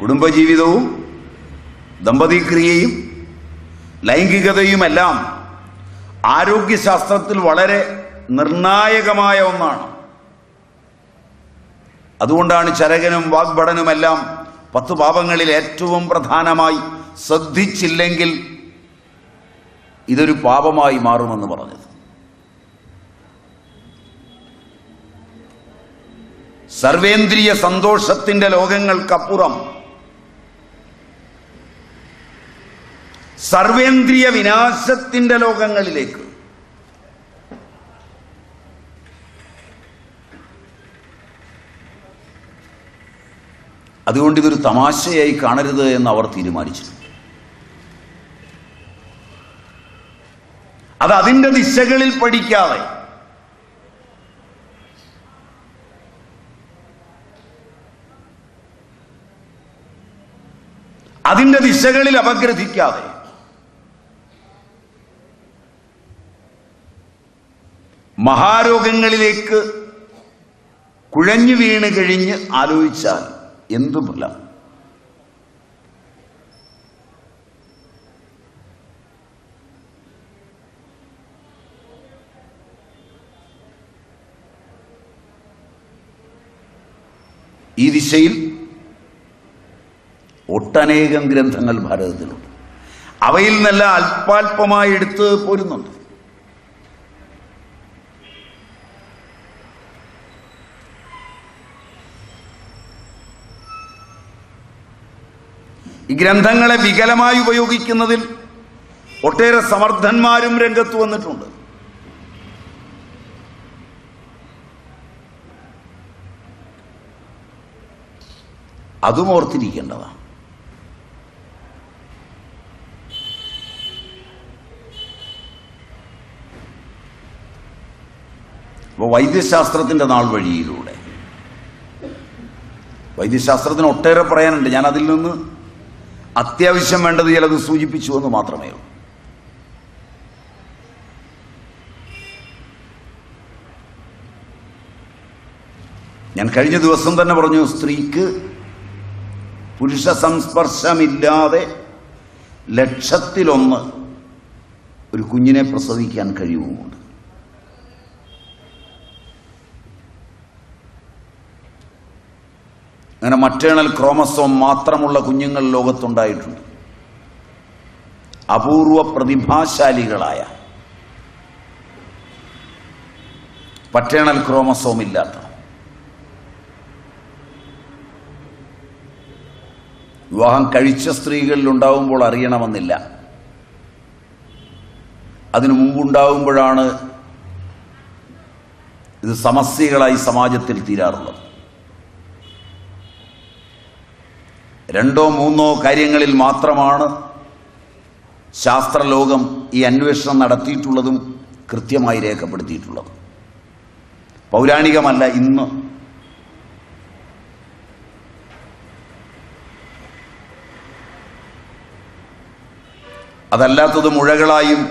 കുടുംബജീവിതവും ദമ്പതിക്രിയയും ലൈംഗികതയുമെല്ലാം ആരോഗ്യശാസ്ത്രത്തിൽ വളരെ നിർണായകമായ ഒന്നാണ്. അതുകൊണ്ടാണ് ചരകനും വാഗ്ഭടനുമെല്ലാം 10 പാപങ്ങളിൽ ഏറ്റവും പ്രധാനമായി ശ്രദ്ധിച്ചില്ലെങ്കിൽ ഇതൊരു പാപമായി മാറുമെന്ന് പറഞ്ഞത്. സർവേന്ദ്രിയ സന്തോഷത്തിന്റെ ലോകങ്ങൾക്കപ്പുറം സർവേന്ദ്രിയ വിനാശത്തിന്റെ ലോകങ്ങളിലേക്ക് അതുകൊണ്ട് ഇതൊരു തമാശയായി കാണരുത് എന്ന് അവർ തീരുമാനിച്ചു. അത് അതിൻ്റെ ദിശകളിൽ പഠിക്കാതെ അതിൻ്റെ ദിശകളിൽ അപഗ്രഥിക്കാതെ മഹാരോഗങ്ങളിലേക്ക് കുഴഞ്ഞു വീണ് കഴിഞ്ഞ് ആലോചിച്ചാൽ എന്തു ഫലം? ഈ ദിശയിൽ ഒട്ടനേകം ഗ്രന്ഥങ്ങൾ ഭാരതത്തിലുണ്ട്. അവയിൽ നിന്നെല്ലാം അല്പാൽപമായി എടുത്ത് പോരുന്നുണ്ട്. ഈ ഗ്രന്ഥങ്ങളെ വികലമായി ഉപയോഗിക്കുന്നതിൽ ഒട്ടേറെ സമർത്ഥന്മാരും രംഗത്ത് വന്നിട്ടുണ്ട്. അതും ഓർത്തിരിക്കേണ്ടതാണ്. അപ്പോൾ വൈദ്യശാസ്ത്രത്തിൻ്റെ നാൾ വഴിയിലൂടെ വൈദ്യശാസ്ത്രത്തിന് ഒട്ടേറെ പറയാനുണ്ട്. ഞാൻ അതിൽ നിന്ന് അത്യാവശ്യം വേണ്ടത് ചിലത് സൂചിപ്പിച്ചു എന്ന് മാത്രമേ ഉള്ളൂ. ഞാൻ കഴിഞ്ഞ ദിവസം തന്നെ പറഞ്ഞു, സ്ത്രീക്ക് പുരുഷ സംസ്പർശമില്ലാതെ 1,00,000 ഒരു കുഞ്ഞിനെ പ്രസവിക്കാൻ കഴിയുമുണ്ട്. അങ്ങനെ മറ്റേണൽ ക്രോമസോം മാത്രമുള്ള കുഞ്ഞുങ്ങൾ ലോകത്തുണ്ടായിട്ടുണ്ട്. അപൂർവ പ്രതിഭാശാലികളായ പറ്റേണൽ ക്രോമസോം ഇല്ലാത്ത വിവാഹം കഴിച്ച സ്ത്രീകളിൽ ഉണ്ടാവുമ്പോൾ അറിയണമെന്നില്ല. അതിനു മുമ്പുണ്ടാവുമ്പോഴാണ് ഇത് സമസ്യകളായി സമാജത്തിൽ തീരാറുള്ളത്. 2 or 3 കാര്യങ്ങളിൽ മാത്രമാണ് ശാസ്ത്രലോകം ഈ അന്വേഷണം നടത്തിയിട്ടുള്ളതും കൃത്യമായി രേഖപ്പെടുത്തിയിട്ടുള്ളത്. പൗരാണികമല്ല. ഇന്ന് അതല്ലാത്തത് മുഴകളായും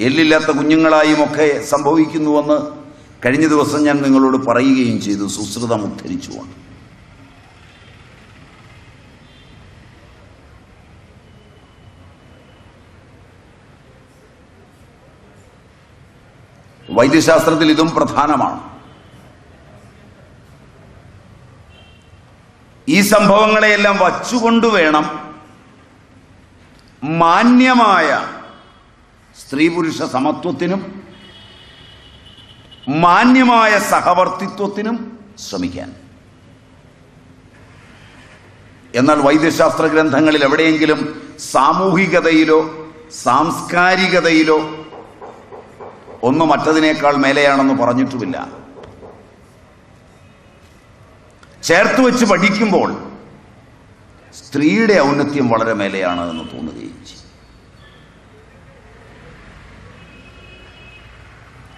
എല്ലില്ലാത്ത കുഞ്ഞുങ്ങളായും ഒക്കെ സംഭവിക്കുന്നുവെന്ന് കഴിഞ്ഞ ദിവസം ഞാൻ നിങ്ങളോട് പറയുകയും ചെയ്തു, സുശ്രുതം ഉദ്ധരിച്ചുകൊണ്ട്. വൈദ്യശാസ്ത്രത്തിൽ ഇതും പ്രധാനമാണ്. ഈ സംഭവങ്ങളെയെല്ലാം വച്ചുകൊണ്ട് വേണം മാന്യമായ സ്ത്രീ പുരുഷ സമത്വത്തിനും മാന്യമായ സഹവർത്തിത്വത്തിനും ശ്രമിക്കാൻ. എന്നാൽ വൈദ്യശാസ്ത്ര ഗ്രന്ഥങ്ങളിൽ എവിടെയെങ്കിലും സാമൂഹികതയിലോ സാംസ്കാരികതയിലോ ഒന്ന് മറ്റതിനേക്കാൾ മേലെയാണെന്ന് പറഞ്ഞിട്ടുമില്ല. ചേർത്ത് വെച്ച് പഠിക്കുമ്പോൾ സ്ത്രീയുടെ ഔന്നത്യം വളരെ മേലെയാണ് എന്ന് തോന്നുകയും ചെയ്യും.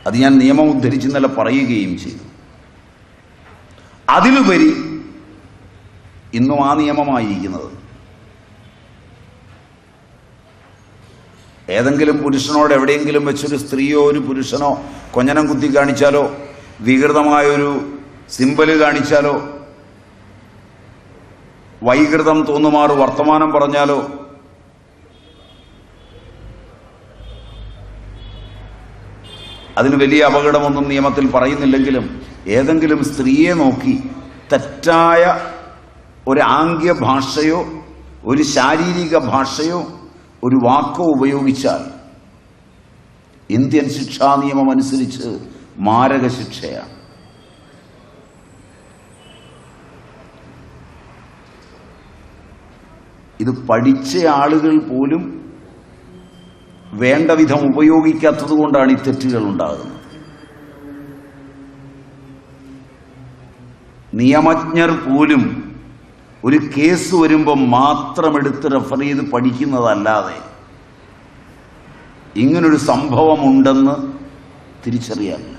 അത് ഞാൻ നിയമം ഉദ്ധരിച്ച് ഇന്നലെ പറയുകയും ചെയ്തു. അതിലുപരി ഇന്നും ആ നിയമമായിരിക്കുന്നത്. ഏതെങ്കിലും പുരുഷനോട് എവിടെയെങ്കിലും വെച്ചൊരു സ്ത്രീയോ ഒരു പുരുഷനോ കൊഞ്ഞനം കുത്തി കാണിച്ചാലോ വികൃതമായൊരു സിമ്പല് കാണിച്ചാലോ വൈകൃതം തോന്നുമാറ് വർത്തമാനം പറഞ്ഞാലോ അതിന് വലിയ അപകടമൊന്നും നിയമത്തിൽ പറയുന്നില്ലെങ്കിലും ഏതെങ്കിലും സ്ത്രീയെ നോക്കി തെറ്റായ ഒരു ആംഗ്യ ഭാഷയോ ഒരു ശാരീരിക ഭാഷയോ ഒരു വാക്കോ ഉപയോഗിച്ചാൽ ഇന്ത്യൻ ശിക്ഷാ നിയമം അനുസരിച്ച് മാരക ശിക്ഷയാണ്. ഇത് പഠിച്ച ആളുകൾ പോലും വേണ്ട വിധം ഉപയോഗിക്കാത്തത് കൊണ്ടാണ് ഈ തെറ്റുകൾ ഉണ്ടാകുന്നത്. നിയമജ്ഞർ പോലും ഒരു കേസ് വരുമ്പോൾ മാത്രം എടുത്ത് റെഫർ ചെയ്ത് പഠിക്കുന്നതല്ലാതെ ഇങ്ങനൊരു സംഭവമുണ്ടെന്ന് തിരിച്ചറിയാറില്ല.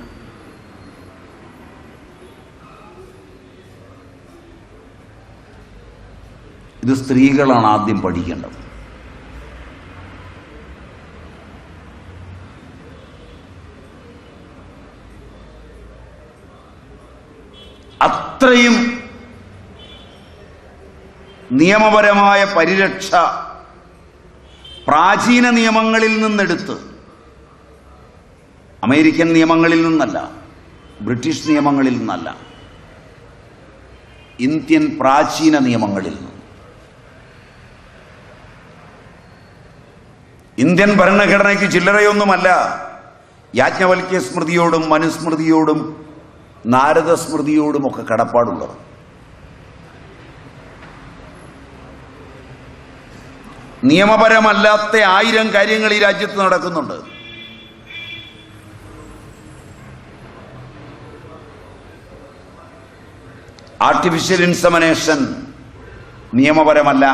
ഇത് സ്ത്രീകളാണ് ആദ്യം പഠിക്കേണ്ടത്. അത്രയും നിയമപരമായ പരിരക്ഷ പ്രാചീന നിയമങ്ങളിൽ നിന്നെടുത്ത്, അമേരിക്കൻ നിയമങ്ങളിൽ നിന്നല്ല, ബ്രിട്ടീഷ് നിയമങ്ങളിൽ നിന്നല്ല, ഇന്ത്യൻ പ്രാചീന നിയമങ്ങളിൽ നിന്ന്, ഇന്ത്യൻ ഭരണഘടനയ്ക്ക് ചില്ലറയൊന്നുമല്ല യാജ്ഞവൽക്യ സ്മൃതിയോടും മനുസ്മൃതിയോടും നാരദ സ്മൃതിയോടുമൊക്കെ കടപ്പാടുള്ളത്. നിയമപരമല്ലാത്ത 1000 കാര്യങ്ങൾ ഈ രാജ്യത്ത് നടക്കുന്നുണ്ട്. ആർട്ടിഫിഷ്യൽ ഇൻസെമിനേഷൻ നിയമപരമല്ല.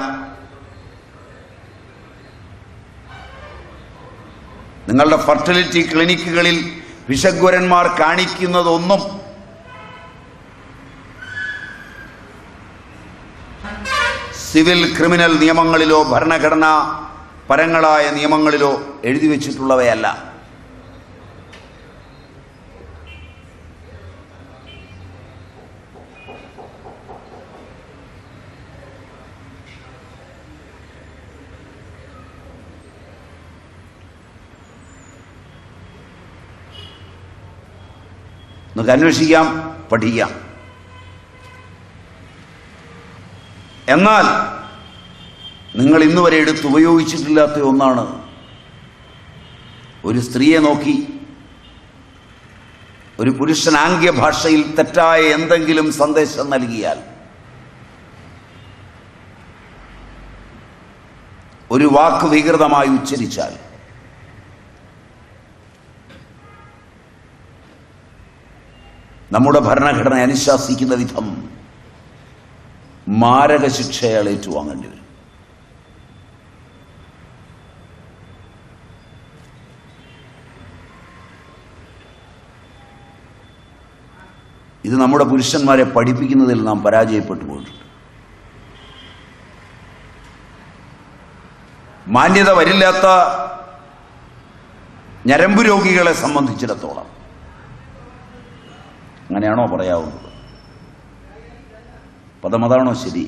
നിങ്ങളുടെ ഫെർട്ടിലിറ്റി ക്ലിനിക്കുകളിൽ വിഷഗ്വരന്മാർ കാണിക്കുന്നതൊന്നും സിവിൽ ക്രിമിനൽ നിയമങ്ങളിലോ ഭരണഘടനാ പരങ്ങളായ നിയമങ്ങളിലോ എഴുതി വച്ചിട്ടുള്ളവയല്ല. നമുക്ക് അന്വേഷിക്കാം, പഠിക്കാം. എന്നാൽ നിങ്ങൾ ഇന്നുവരെ എടുത്ത് ഉപയോഗിച്ചിട്ടില്ലാത്ത ഒന്നാണ് ഒരു സ്ത്രീയെ നോക്കി ഒരു പുരുഷൻ ആംഗ്യ ഭാഷയിൽ തെറ്റായ എന്തെങ്കിലും സന്ദേശം നൽകിയാൽ, ഒരു വാക്ക് വികൃതമായി ഉച്ചരിച്ചാൽ നമ്മുടെ ഭരണഘടന അനുശാസിക്കുന്ന വിധം മാരക ശിക്ഷ അയാൾ ഏറ്റുവാങ്ങേണ്ടി വരും. ഇത് നമ്മുടെ പുരുഷന്മാരെ പഠിപ്പിക്കുന്നതിൽ നാം പരാജയപ്പെട്ടു പോയിട്ടുണ്ട്. മാന്യത വരില്ലാത്ത ഞരമ്പ് രോഗികളെ സംബന്ധിച്ചിടത്തോളം അങ്ങനെയാണോ പറയാവുന്നത്? പദമതാണോ ശരി?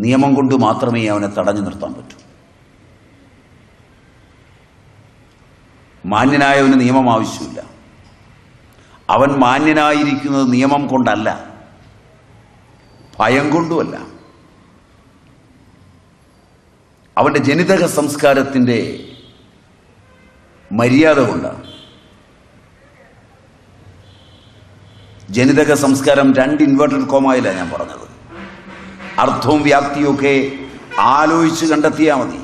നിയമം കൊണ്ട് മാത്രമേ അവനെ തടഞ്ഞു നിർത്താൻ പറ്റൂ. മാന്യനായവന് നിയമം ആവശ്യമില്ല. അവൻ മാന്യനായിരിക്കുന്നത് നിയമം കൊണ്ടല്ല, ഭയം കൊണ്ടുമല്ല, അവന്റെ ജനിതക സംസ്കാരത്തിന്റെ മര്യാദ കൊണ്ടാണ്. ജനിതക സംസ്കാരം 2 ഇൻവേർട്ടഡ് കോമയിലാണ് ഞാൻ പറഞ്ഞത്. അർത്ഥവും വ്യാപ്തിയും ഒക്കെ ആലോചിച്ച് കണ്ടെത്തിയാൽ മതി.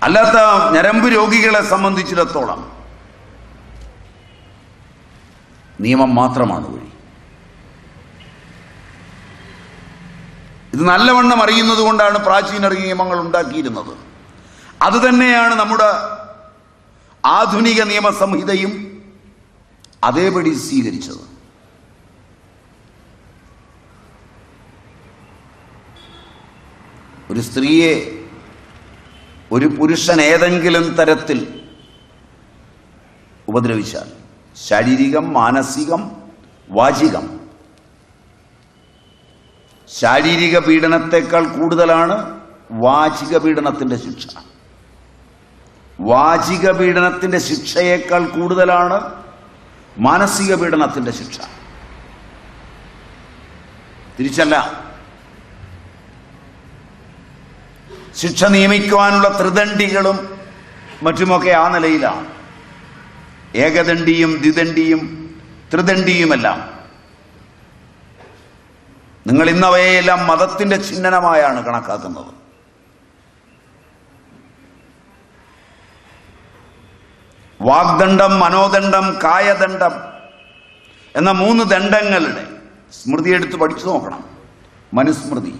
അല്ലാത്ത ഞരമ്പ് രോഗികളെ സംബന്ധിച്ചിടത്തോളം നിയമം മാത്രമാണ് വഴി. ഇത് നല്ലവണ്ണം അറിയുന്നത് കൊണ്ടാണ് പ്രാചീനർ നിയമങ്ങൾ ഉണ്ടാക്കിയിരുന്നത്. അതുതന്നെയാണ് നമ്മുടെ ആധുനിക നിയമസംഹിതയും അതേപടി സ്വീകരിച്ചത്. ഒരു സ്ത്രീയെ ഒരു പുരുഷൻ ഏതെങ്കിലും തരത്തിൽ ഉപദ്രവിച്ചാൽ, ശാരീരികം, മാനസികം, വാചികം, ശാരീരിക പീഡനത്തെക്കാൾ കൂടുതലാണ് വാചിക പീഡനത്തിന്റെ ശിക്ഷ. വാചിക പീഡനത്തിന്റെ ശിക്ഷയേക്കാൾ കൂടുതലാണ് മാനസിക പീഡനത്തിന്റെ ശിക്ഷ. തിരിച്ചല്ല. ശിക്ഷ നിയമിക്കുവാനുള്ള ത്രിദണ്ഡികളും മറ്റുമൊക്കെ ആ നിലയിലാണ്. ഏകദണ്ഡിയും ദ്വിദണ്ഡിയും ത്രിദണ്ഡിയുമെല്ലാം. നിങ്ങൾ ഇന്നവയെല്ലാം മതത്തിന്റെ ചിഹ്നമായാണ് കണക്കാക്കുന്നത്. വാഗ്ദണ്ഡം, മനോദണ്ഡം, കായദണ്ഡം എന്ന 3 ദണ്ഡങ്ങളുടെ സ്മൃതി എടുത്ത് പഠിച്ചു നോക്കണം. മനുസ്മൃതി,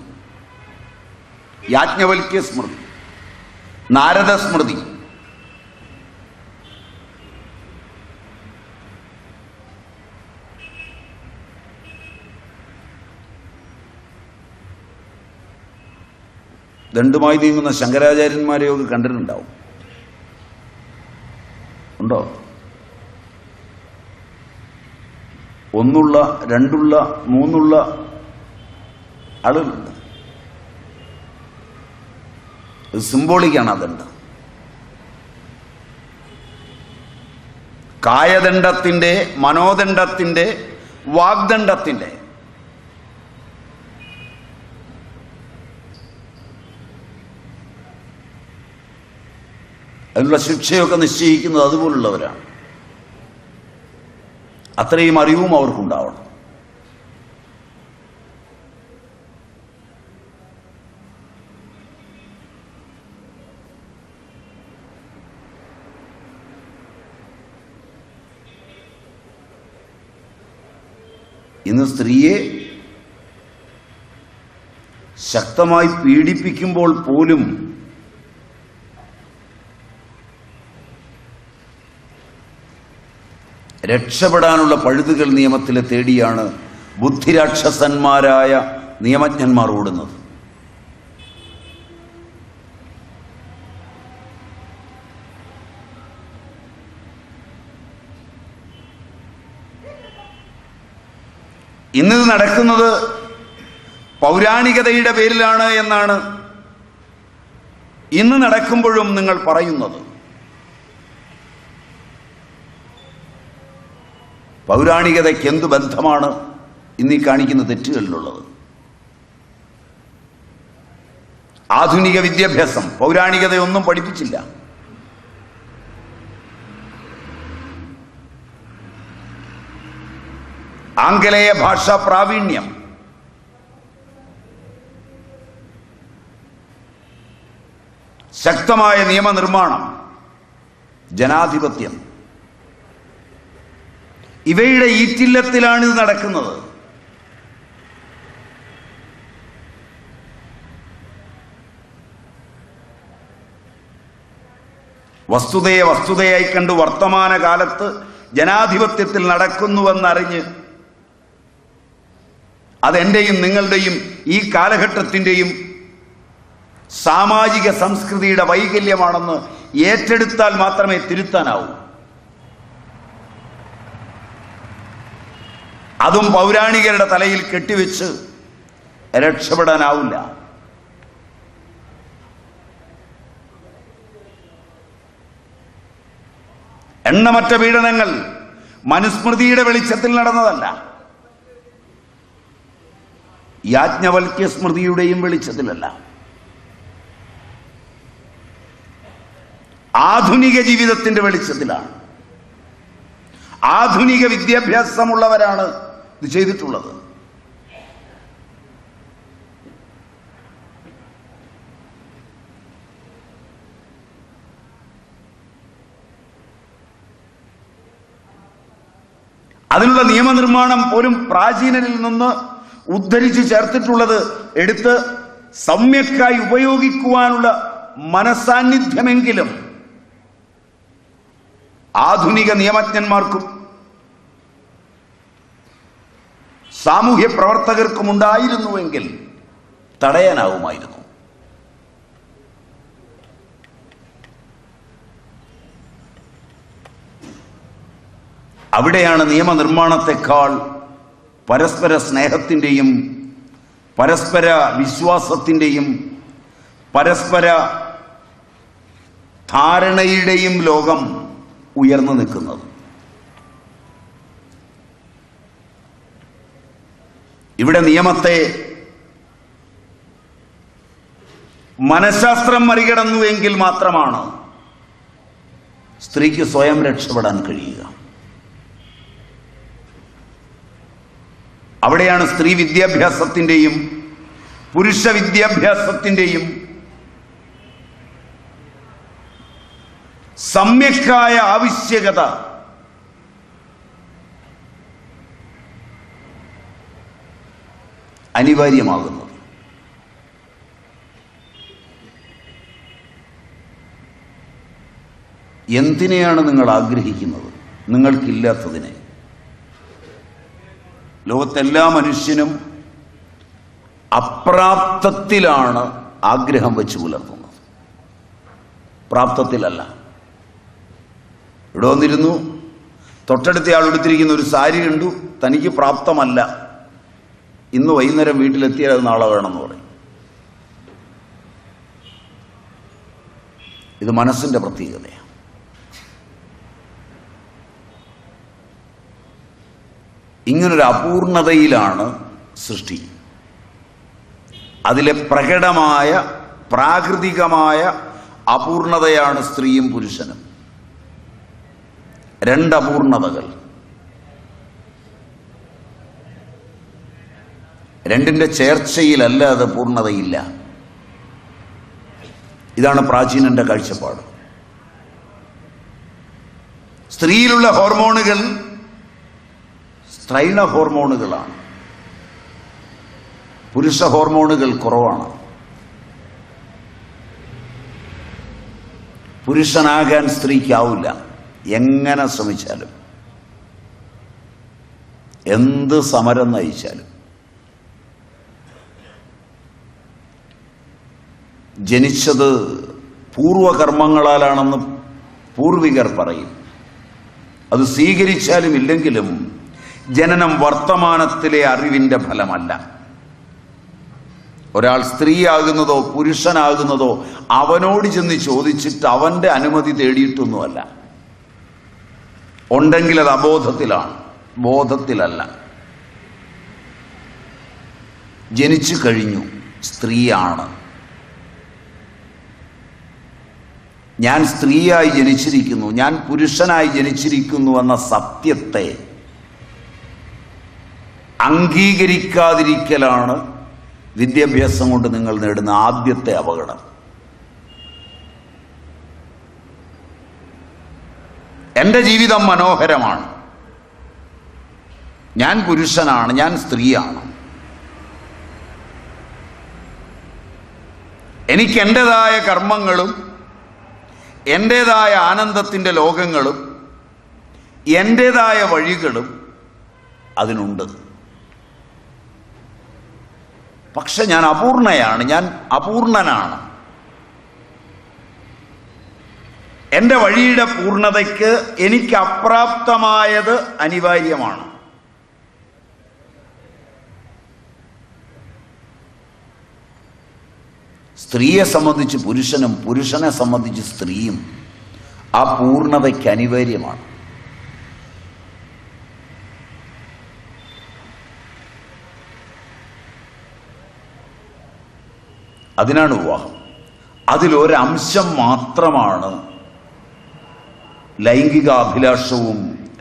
യാജ്ഞവൽക്യ സ്മൃതി, നാരദ സ്മൃതി. ദണ്ഡുമായി നീങ്ങുന്ന ശങ്കരാചാര്യന്മാരെയൊക്കെ കണ്ടിട്ടുണ്ടാവും. ഉണ്ടോ? 1 2 3 ആളുകളുണ്ട്. ഇത് സിംബോളിക്കാണ്. അതുണ്ട് കായദണ്ഡത്തിന്റെ, മനോദണ്ഡത്തിന്റെ, വാഗ്ദണ്ഡത്തിന്റെ. അതിനുള്ള ശിക്ഷയൊക്കെ നിശ്ചയിക്കുന്നത് അതുപോലുള്ളവരാണ്. അത്രയും അറിവും അവർക്കുണ്ടാവണം. ഇന്ന് സ്ത്രീയെ ശക്തമായി പീഡിപ്പിക്കുമ്പോൾ പോലും രക്ഷപ്പെടാനുള്ള പഴുതുകൾ നിയമത്തിലെ തേടിയാണ് ബുദ്ധിരാക്ഷസന്മാരായ നിയമജ്ഞന്മാർ ഓടുന്നത്. ഇന്നത് നടക്കുന്നത് പൗരാണികതയുടെ പേരിലാണ് എന്നാണ് ഇന്ന് നടക്കുമ്പോഴും നിങ്ങൾ പറയുന്നത്. പൗരാണികതയ്ക്ക് എന്തു ബന്ധമാണ് ഇന്നീ കാണിക്കുന്ന തെറ്റുകളിലുള്ളത്? ആധുനിക വിദ്യാഭ്യാസം പൗരാണികതയൊന്നും പഠിപ്പിച്ചില്ല. ആംഗലേയ ഭാഷാ പ്രാവീണ്യം, ശക്തമായ നിയമനിർമ്മാണം, ജനാധിപത്യം, ഇവയുടെ ഈറ്റില്ലത്തിലാണ് ഇത് നടക്കുന്നത്. വസ്തുതയെ വസ്തുതയായി കണ്ട് വർത്തമാനകാലത്ത് ജനാധിപത്യത്തിൽ നടക്കുന്നുവെന്നറിഞ്ഞ് അതെന്റെയും നിങ്ങളുടെയും ഈ കാലഘട്ടത്തിൻ്റെയും സാമാജിക സംസ്കൃതിയുടെ വൈകല്യമാണെന്ന് ഏറ്റെടുത്താൽ മാത്രമേ തിരുത്താനാവൂ. അതും പൗരാണികരുടെ തലയിൽ കെട്ടിവെച്ച് രക്ഷപ്പെടാനാവില്ല. എണ്ണമറ്റ പീഡനങ്ങൾ മനുസ്മൃതിയുടെ വെളിച്ചത്തിൽ നടന്നതല്ല, യാജ്ഞവൽക്യ സ്മൃതിയുടെയും വെളിച്ചത്തിലല്ല. ആധുനിക ജീവിതത്തിന്റെ വെളിച്ചത്തിലാണ്. ആധുനിക വിദ്യാഭ്യാസമുള്ളവരാണ് ഇത് ചെയ്തിട്ടുള്ളത്. അതിനുള്ള നിയമനിർമ്മാണം പോലും പ്രാചീനരിൽ നിന്ന് ഉദ്ധരിച്ച് ചേർത്തിട്ടുള്ളത് എടുത്ത് സമ്യക്കായി ഉപയോഗിക്കുവാനുള്ള മനസാന്നിധ്യമെങ്കിലും ആധുനിക നിയമജ്ഞന്മാർക്കും സാമൂഹ്യ പ്രവർത്തകർക്കും ഉണ്ടായിരുന്നുവെങ്കിൽ തടയാനാവുമായിരുന്നു. അവിടെയാണ് നിയമനിർമ്മാണത്തെക്കാൾ പരസ്പര സ്നേഹത്തിൻ്റെയും പരസ്പര വിശ്വാസത്തിൻ്റെയും പരസ്പര ധാരണയുടെയും ലോകം ഉയർന്നു നിൽക്കുന്നത്. ഇവിടെ നിയമത്തെ മനഃശാസ്ത്രം മറികടന്നുവെങ്കിൽ മാത്രമാണ് സ്ത്രീക്ക് സ്വയം രക്ഷപ്പെടാൻ കഴിയുക. അവിടെയാണ് സ്ത്രീ വിദ്യാഭ്യാസത്തിൻ്റെയും പുരുഷ വിദ്യാഭ്യാസത്തിൻ്റെയും സമ്യക്കായ ആവശ്യകത അനിവാര്യമാകുന്നത്. എന്തിനെയാണ് നിങ്ങൾ ആഗ്രഹിക്കുന്നത്? നിങ്ങൾക്കില്ലാത്തതിനെ. ലോകത്തെല്ലാ മനുഷ്യനും അപ്രാപ്തത്തിലാണ് ആഗ്രഹം വെച്ച് പുലർത്തുന്നത്, പ്രാപ്തത്തിലല്ല. ഇവിടെ വന്നിരുന്നു, തൊട്ടടുത്ത ആൾ എടുത്തിരിക്കുന്ന ഒരു സാരി കണ്ടു, തനിക്ക് പ്രാപ്തമല്ല, ഇന്ന് വൈകുന്നേരം വീട്ടിലെത്തിയാൽ അത് നാളെ വേണമെന്ന് പറയും. ഇത് മനസ്സിന്റെ പ്രത്യേകതയാണ്. ഇങ്ങനൊരു അപൂർണതയിലാണ് സൃഷ്ടി. അതിലെ പ്രകടമായ പ്രാകൃതികമായ അപൂർണതയാണ് സ്ത്രീയും പുരുഷനും. രണ്ടപൂർണതകൾ, രണ്ടിന്റെ ചേർച്ചയിലല്ലാതെ പൂർണ്ണതയില്ല. ഇതാണ് പ്രാചീനന്റെ കാഴ്ചപ്പാട്. സ്ത്രീയിലുള്ള ഹോർമോണുകൾ സ്ത്രൈണ ഹോർമോണുകളാണ്, പുരുഷ ഹോർമോണുകൾ കുറവാണ്. പുരുഷനാകാൻ സ്ത്രീക്കാവില്ല, എങ്ങനെ ശ്രമിച്ചാലും, എന്ത് സമരം നയിച്ചാലും. ജനിച്ചത് പൂർവകർമ്മങ്ങളാലാണെന്ന് പൂർവികർ പറയും. അത് സ്വീകരിച്ചാലും ഇല്ലെങ്കിലും ജനനം വർത്തമാനത്തിലെ അറിവിന്റെ ഫലമല്ല. ഒരാൾ സ്ത്രീയാകുന്നതോ പുരുഷനാകുന്നതോ അവനോട് ചെന്ന് ചോദിച്ചിട്ട് അവന്റെ അനുമതി തേടിയിട്ടൊന്നുമല്ല. ഉണ്ടെങ്കിൽ അത് അബോധത്തിലാണ്, ബോധത്തിലല്ല. ജനിച്ചു കഴിഞ്ഞു, സ്ത്രീയാണ്. ഞാൻ സ്ത്രീയായി ജനിച്ചിരിക്കുന്നു, ഞാൻ പുരുഷനായി ജനിച്ചിരിക്കുന്നു എന്ന സത്യത്തെ അംഗീകരിക്കാതിരിക്കലാണ് വിദ്യാഭ്യാസം കൊണ്ട് നിങ്ങൾ നേടുന്ന ആദ്യത്തെ അപകടം. എൻ്റെ ജീവിതം മനോഹരമാണ്, ഞാൻ പുരുഷനാണ്, ഞാൻ സ്ത്രീയാണ്, എനിക്ക് എൻ്റെതായ കർമ്മങ്ങളും എൻ്റെതായ ആനന്ദത്തിൻ്റെ ലോകങ്ങളും എൻ്റെതായ വഴികളും അതിനുണ്ട്. പക്ഷെ ഞാൻ അപൂർണയാണ്, ഞാൻ അപൂർണനാണ്. എൻ്റെ വഴിയുടെ പൂർണ്ണതയ്ക്ക് എനിക്ക് അപ്രാപ്തമായത് അനിവാര്യമാണ്. സ്ത്രീയെ സംബന്ധിച്ച് പുരുഷനും പുരുഷനെ സംബന്ധിച്ച് സ്ത്രീയും ആ പൂർണ്ണതയ്ക്ക് അനിവാര്യമാണ്. അതിനാണ് വിവാഹം. അതിലൊരംശം മാത്രമാണ് ലൈംഗിക അഭിലാഷവും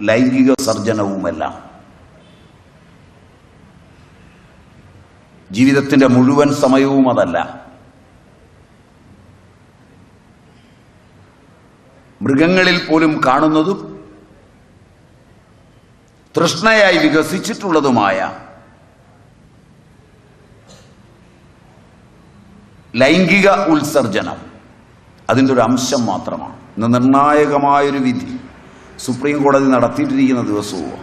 ലൈംഗിക സർജനവുമെല്ലാം. ജീവിതത്തിൻ്റെ മുഴുവൻ സമയവും അതല്ല. മൃഗങ്ങളിൽ പോലും കാണുന്നതും തൃഷ്ണയായി വികസിച്ചിട്ടുള്ളതുമായ ലൈംഗിക ഉത്സർജനം അതിൻ്റെ ഒരു അംശം മാത്രമാണ്. ഇന്ന് നിർണായകമായൊരു വിധി സുപ്രീം കോടതി നടത്തിയിട്ടിരിക്കുന്ന ദിവസവും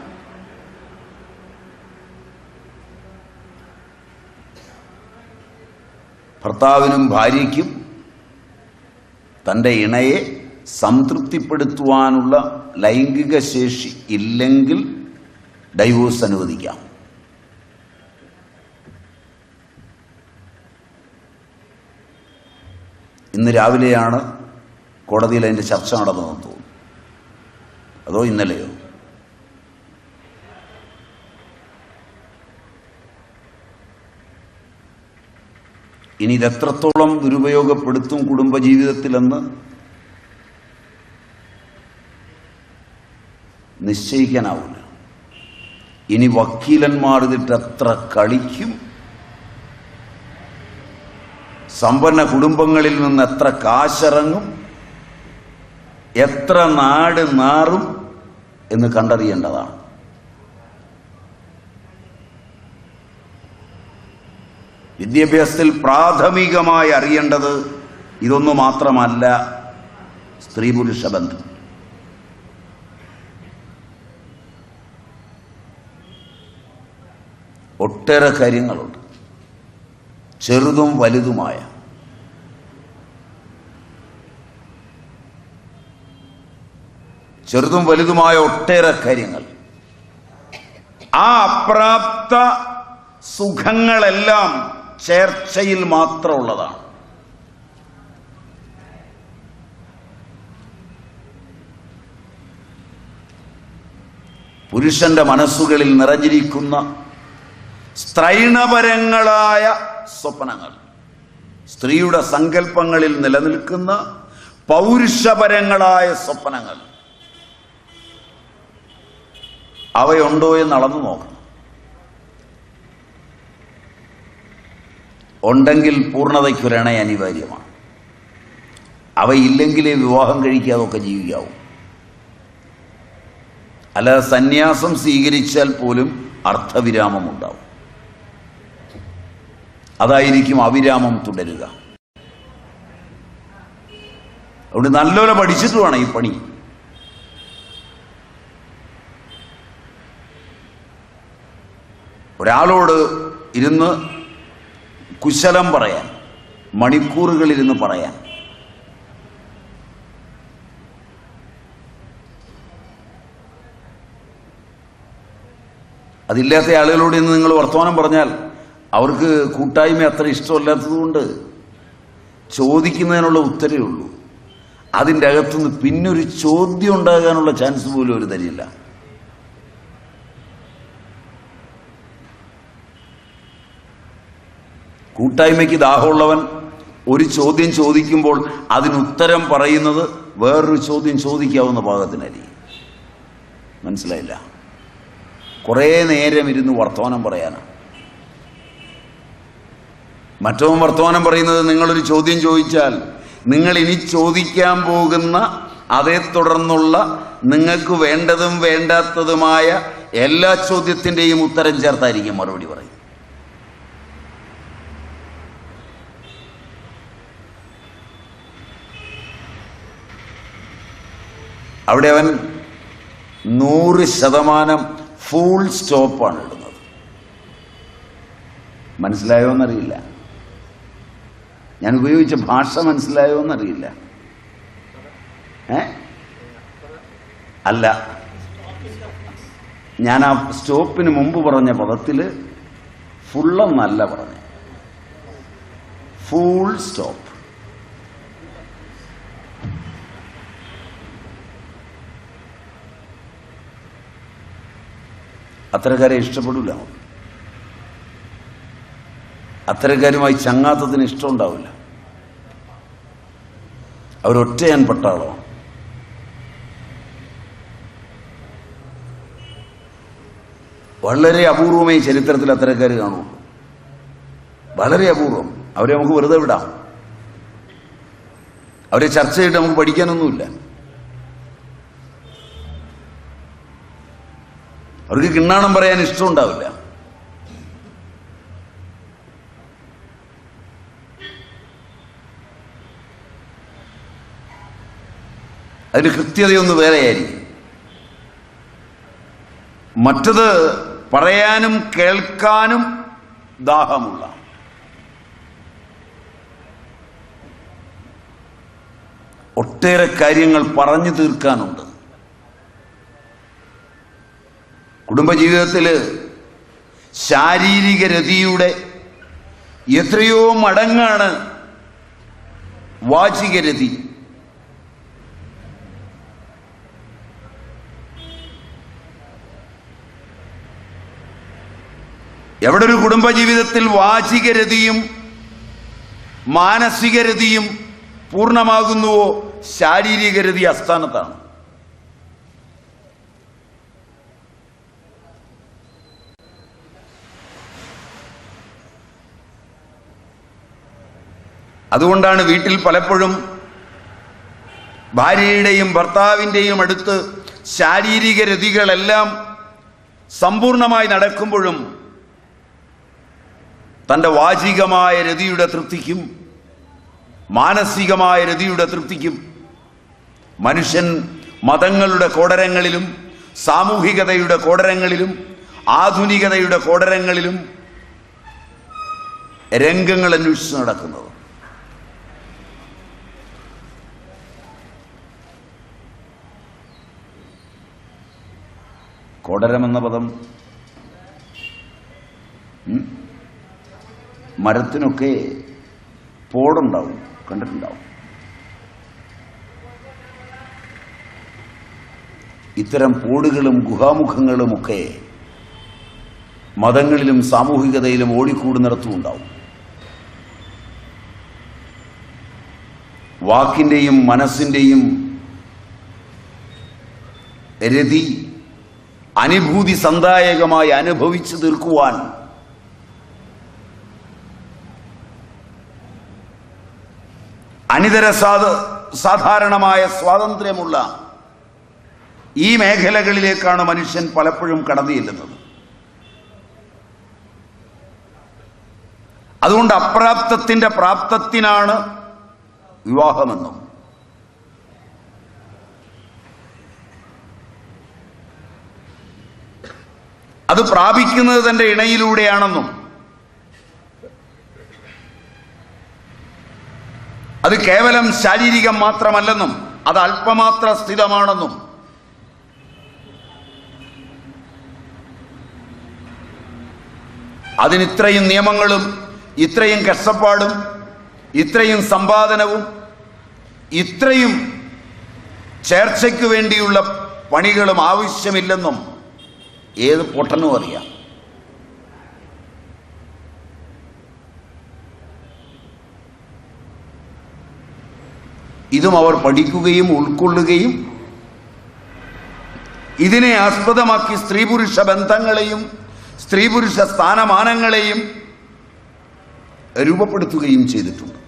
ഭർത്താവിനും ഭാര്യയ്ക്കും തൻ്റെ ഇണയെ സംതൃപ്തിപ്പെടുത്തുവാനുള്ള ലൈംഗിക ശേഷി ഇല്ലെങ്കിൽ ഡൈവോഴ്സ് അനുവദിക്കാം. ഇന്ന് രാവിലെയാണ് കോടതിയിൽ അതിൻ്റെ ചർച്ച നടന്നതെന്ന് തോന്നുന്നു, അതോ ഇന്നലെയോ? ഇനി ഇതെത്രത്തോളം ദുരുപയോഗപ്പെടുത്തും കുടുംബജീവിതത്തിലെന്ന് നിശ്ചയിക്കാനാവില്ല. ഇനി വക്കീലന്മാർ ഇതിട്ട് എത്ര കളിക്കും, സമ്പന്ന കുടുംബങ്ങളിൽ നിന്ന് എത്ര കാശിറങ്ങും, എത്ര നാട് നാറും എന്ന് കണ്ടറിയേണ്ടതാണ്. വിദ്യാഭ്യാസത്തിൽ പ്രാഥമികമായി അറിയേണ്ടത് ഇതൊന്നു മാത്രമല്ല, സ്ത്രീ പുരുഷ ബന്ധം. ഒട്ടേറെ കാര്യങ്ങളുണ്ട്, ചെറുതും വലുതുമായ. ചെറുതും വലുതുമായ ഒട്ടേറെ കാര്യങ്ങൾ. ആ അപ്രാപ്ത സുഖങ്ങളെല്ലാം ചേർച്ചയിൽ മാത്രമുള്ളതാണ്. പുരുഷന്റെ മനസ്സുകളിൽ നിറഞ്ഞിരിക്കുന്ന സ്ത്രൈണപരങ്ങളായ സ്വപ്നങ്ങൾ, സ്ത്രീയുടെ സങ്കല്പങ്ങളിൽ നിലനിൽക്കുന്ന പൗരുഷപരങ്ങളായ സ്വപ്നങ്ങൾ, അവയുണ്ടോ എന്ന് അളന്നു നോക്കണം. ഉണ്ടെങ്കിൽ പൂർണ്ണതയ്ക്കൊരണ അനിവാര്യമാണ്. അവയില്ലെങ്കിലേ വിവാഹം കഴിക്കാതൊക്കെ ജീവിക്കാവൂ. അല്ലാതെ സന്യാസം സ്വീകരിച്ചാൽ പോലും അർത്ഥവിരാമം ഉണ്ടാവും. അതായിരിക്കും അവിരാമം തുടരുക. അവിടെ നല്ലപോലെ പഠിച്ചിട്ട് വേണം ഈ പണി. ഒരാളോട് ഇരുന്ന് കുശലം പറയാൻ, മണിക്കൂറുകളിരുന്ന് പറയാൻ, അതില്ലാത്ത ആളുകളോട് ഇന്ന് നിങ്ങൾ വർത്തമാനം പറഞ്ഞാൽ അവർക്ക് കൂട്ടായ്മ അത്ര ഇഷ്ടമല്ലാത്തതുകൊണ്ട് ചോദിക്കുന്നതിനുള്ള ഉത്തരവേ ഉള്ളൂ. അതിൻ്റെ അകത്തുനിന്ന് പിന്നൊരു ചോദ്യം ഉണ്ടാകാനുള്ള ചാൻസ് പോലും അവർ തരില്ല. കൂട്ടായ്മയ്ക്ക് ദാഹമുള്ളവൻ ഒരു ചോദ്യം ചോദിക്കുമ്പോൾ അതിനുത്തരം പറയുന്നത് വേറൊരു ചോദ്യം ചോദിക്കാവുന്ന പാകത്തിനായിരിക്കും. മനസ്സിലായില്ല? കുറേ നേരം ഇരുന്ന് വർത്തമാനം പറയാനാണ്. മറ്റവൻ വർത്തമാനം പറയുന്നത് നിങ്ങളൊരു ചോദ്യം ചോദിച്ചാൽ നിങ്ങൾ ഇനി ചോദിക്കാൻ പോകുന്ന അതേ തുടർന്നുള്ള നിങ്ങൾക്ക് വേണ്ടതും വേണ്ടാത്തതുമായ എല്ലാ ചോദ്യത്തിൻ്റെയും ഉത്തരം ചേർത്തായിരിക്കും മറുപടി പറയും. അവിടെ അവൻ 100% ഫുൾ സ്റ്റോപ്പാണ് ഇടുന്നത്. മനസ്സിലായോ എന്നറിയില്ല. ഞാൻ ഉപയോഗിച്ച ഭാഷ മനസ്സിലായോ എന്നറിയില്ല. അല്ല, ഞാൻ ആ സ്റ്റോപ്പിന് മുമ്പ് പറഞ്ഞ പദത്തിൽ ഫുള്ളെന്നല്ല പറഞ്ഞ, ഫുൾ സ്റ്റോപ്പ്. അത്തരക്കാരെ ഇഷ്ടപ്പെടില്ല. അത്തരക്കാരുമായി ചങ്ങാത്തത്തിന് ഇഷ്ടമുണ്ടാവില്ല. അവരൊറ്റയാൻ പട്ടാളമാണ്. വളരെ അപൂർവമായി ചരിത്രത്തിൽ അത്തരക്കാർ കാണുള്ളൂ. വളരെ അപൂർവം. അവരെ നമുക്ക് വെറുതെ വിടാം. അവരെ ചർച്ച ചെയ്തിട്ട് നമുക്ക് പഠിക്കാനൊന്നുമില്ല. അവർക്ക് കിണ്ണാണം പറയാൻ ഇഷ്ടമുണ്ടാവില്ല. അതിന് കൃത്യതയൊന്ന് വേറെയായിരിക്കും. മറ്റത് പറയാനും കേൾക്കാനും ദാഹമുള്ള, ഒട്ടേറെ കാര്യങ്ങൾ പറഞ്ഞു തീർക്കാനുണ്ട്. കുടുംബജീവിതത്തിൽ ശാരീരിക രതിയുടെ എത്രയോ മടങ്ങാണ് വാചിക രതി. എവിടെ ഒരു കുടുംബജീവിതത്തിൽ വാചിക രതിയും മാനസിക രതിയും പൂർണ്ണമാകുന്നുവോ ശാരീരിക രതി അസ്ഥാനത്താണ്. അതുകൊണ്ടാണ് വീട്ടിൽ പലപ്പോഴും ഭാര്യയുടെയും ഭർത്താവിൻ്റെയും അടുത്ത് ശാരീരിക രതികളെല്ലാം സമ്പൂർണമായി നടക്കുമ്പോഴും തൻ്റെ വാചികമായ രതിയുടെ തൃപ്തിക്കും മാനസികമായ രതിയുടെ തൃപ്തിക്കും മനുഷ്യൻ മതങ്ങളുടെ കോടരങ്ങളിലും സാമൂഹികതയുടെ കോടരങ്ങളിലും ആധുനികതയുടെ കോടരങ്ങളിലും രംഗങ്ങൾ അന്വേഷിച്ച് നടക്കുന്നത്. കോടരമെന്ന പദം മരത്തിനൊക്കെ പോടുണ്ടാവും, കണ്ടിട്ടുണ്ടാവും. ഇത്തരം പോടുകളും ഗുഹാമുഖങ്ങളുമൊക്കെ മതങ്ങളിലും സാമൂഹികതയിലും ഓടിക്കൂടുന്നിടത്തും ഉണ്ടാവും. വാക്കിൻ്റെയും മനസ്സിൻ്റെയും രതി അനുഭൂതി സന്ദായകമായി അനുഭവിച്ചു തീർക്കുവാൻ അനിതര സാധാരണമായ സ്വാതന്ത്ര്യമുള്ള ഈ മേഖലകളിലേക്കാണ് മനുഷ്യൻ പലപ്പോഴും കടന്നു ചെല്ലുന്നത്. അതുകൊണ്ട് അപ്രാപ്തത്തിന്റെ പ്രാപ്തത്തിനാണ് വിവാഹമെന്നും അത് പ്രാപിക്കുന്നത് തന്റെ ഇണയിലൂടെയാണെന്നും അത് കേവലം ശാരീരികം മാത്രമല്ലെന്നും അത് അല്പമാത്ര സ്ഥിതമാണെന്നും അതിനിത്രയും നിയമങ്ങളും ഇത്രയും കഷ്ടപ്പാടും ഇത്രയും സമ്പാദനവും ഇത്രയും ചേർച്ചയ്ക്ക് വേണ്ടിയുള്ള പണികളും ആവശ്യമില്ലെന്നും ഏത് പൊട്ടനും അറിയാം. ഇതും അവർ പഠിക്കുകയും ഉൾക്കൊള്ളുകയും ഇതിനെ ആസ്പദമാക്കി സ്ത്രീ പുരുഷ ബന്ധങ്ങളെയും സ്ത്രീ പുരുഷ സ്ഥാനമാനങ്ങളെയും രൂപപ്പെടുത്തുകയും ചെയ്തിട്ടുണ്ട്.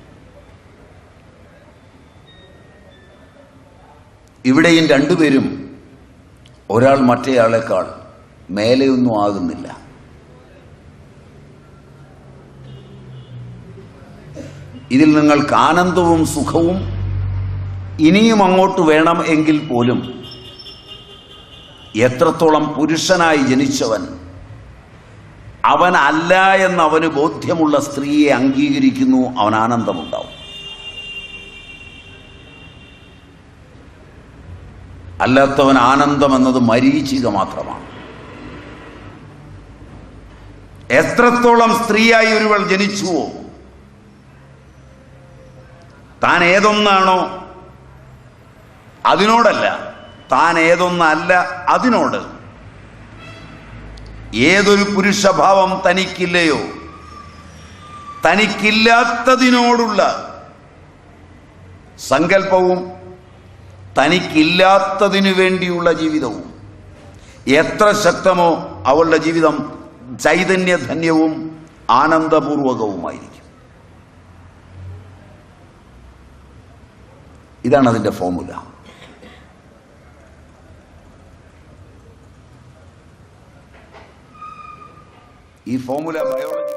ഇവിടെയും രണ്ടുപേരും ഒരാൾ മറ്റേയാളെക്കാൾ മേലെയൊന്നും ആകുന്നില്ല. ഇതിൽ നിങ്ങൾക്ക് ആനന്ദവും സുഖവും ഇനിയും അങ്ങോട്ട് വേണം എങ്കിൽ പോലും എത്രത്തോളം പുരുഷനായി ജനിച്ചവൻ അവൻ അല്ല എന്ന് അവന് ബോധ്യമുള്ള സ്ത്രീയെ അംഗീകരിക്കുന്നു, അവൻ ആനന്ദമുണ്ടാവും. അല്ലാത്തവൻ ആനന്ദം എന്നത് മരീചിക മാത്രമാണ്. എത്രത്തോളം സ്ത്രീയായി ഒരുവൾ ജനിച്ചുവോ താൻ ഏതൊന്നാണോ അതിനോടല്ല, താൻ ഏതൊന്നല്ല അതിനോട് ഏതൊരു പുരുഷഭാവം തനിക്കില്ലയോ തനിക്കില്ലാത്തതിനോടുള്ള സങ്കല്പവും തനിക്കില്ലാത്തതിനു വേണ്ടിയുള്ള ജീവിതവും എത്ര ശക്തമോ അവളുടെ ജീവിതം ചൈതന്യധന്യവും ആനന്ദപൂർവകവുമായിരിക്കും. ഇതാണ് അതിൻ്റെ ഫോർമുല. ഈ ഫോർമുല ബയോളജി